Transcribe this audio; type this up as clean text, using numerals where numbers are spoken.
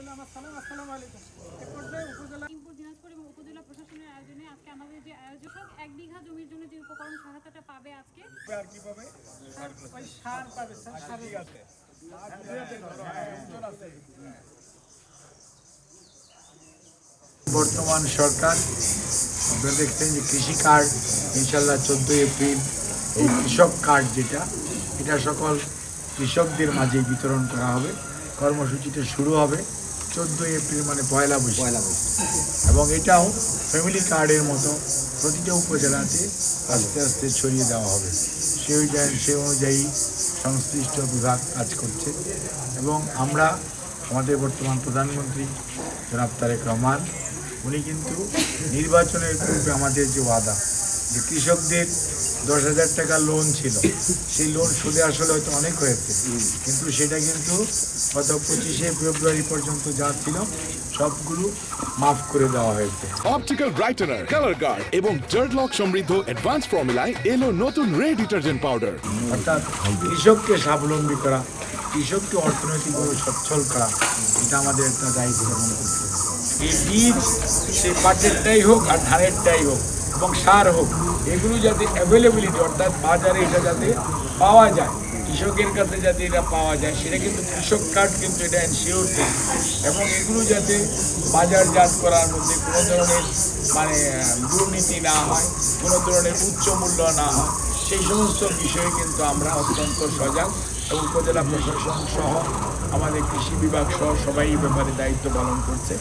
আসসালামু আলাইকুম। এ পর্যায়ে উপজেলা দিনাজপুর এবং উপজেলা প্রশাসনের আয়োজনে আজকে আমাদের যে আয়োজক 1 বিঘা জমির জন্য যে উপকরণ সহায়তাটা পাবে আজকে আর কি পাবে? ওই সার পাবে স্যার। সার ঠিক আছে। বর্তমান সরকার আপনারা দেখছেন যে কৃষি কার্ড ইনশাল্লাহ 14 এপ্রিল এই কৃষক কার্ড যেটা এটা সকল কৃষকদের মাঝে বিতরণ করা হবে। কর্মসূচিটা শুরু হবে 14 এপ্রিল মানে পয়লা বৈশাখ এবং এটাও ফ্যামিলি কার্ডের মতো প্রতিটা উপজেলাতে আস্তে আস্তে ছড়িয়ে দেওয়া হবে। সে অনুযায়ী সংশ্লিষ্ট বিভাগ কাজ করছে এবং আমরা আমাদের বর্তমান প্রধানমন্ত্রী জনাব তারেক রহমান উনি কিন্তু নির্বাচনের পূর্বে আমাদের যে ওয়াদা যে কৃষকদের 10,000 টাকা লোন ছিল সেই লোন সুদে আসলে হয়তো অনেক হয়েছে কিন্তু সেটা কিন্তু গত 25শে ফেব্রুয়ারি পর্যন্ত যা ছিল সবগুলো মাফ করে দেওয়া হয়েছে। অপটিক্যাল ব্রাইটেনার, কালার গার্ড এবং জার্ড লক সমৃদ্ধ অ্যাডভান্স ফর্মুলায় এলো নতুন রে ডিটারজেন্ট পাউডার। অর্থাৎ কৃষককে স্বাবলম্বী করা, কৃষককে অর্থনৈতিকভাবে সচ্ছল করা এটা আমাদের একটা দায়িত্ব পালন করতে হবে। এই বীজ সে পাটেরটাই হোক আর ধানেরটাই হোক এবং সার হোক এগুলো যাতে অ্যাভেলেবিলিটি অর্থাৎ বাজারে এটা যাতে পাওয়া যায়, কৃষকের কাছে যাতে এটা পাওয়া যায় সেটা কিন্তু কৃষক কার্ড কিন্তু এটা এনশিওর করে এবং এগুলো যাতে বাজারজাত করার মধ্যে কোনো ধরনের দুর্নীতি না হয়, কোনো ধরনের উচ্চ মূল্য না হয় সেই সমস্ত বিষয়ে কিন্তু আমরা অত্যন্ত সজাগ এবং উপজেলা প্রশাসন সহ আমাদের কৃষি বিভাগ সহ সবাই এই ব্যাপারে দায়িত্ব পালন করছে।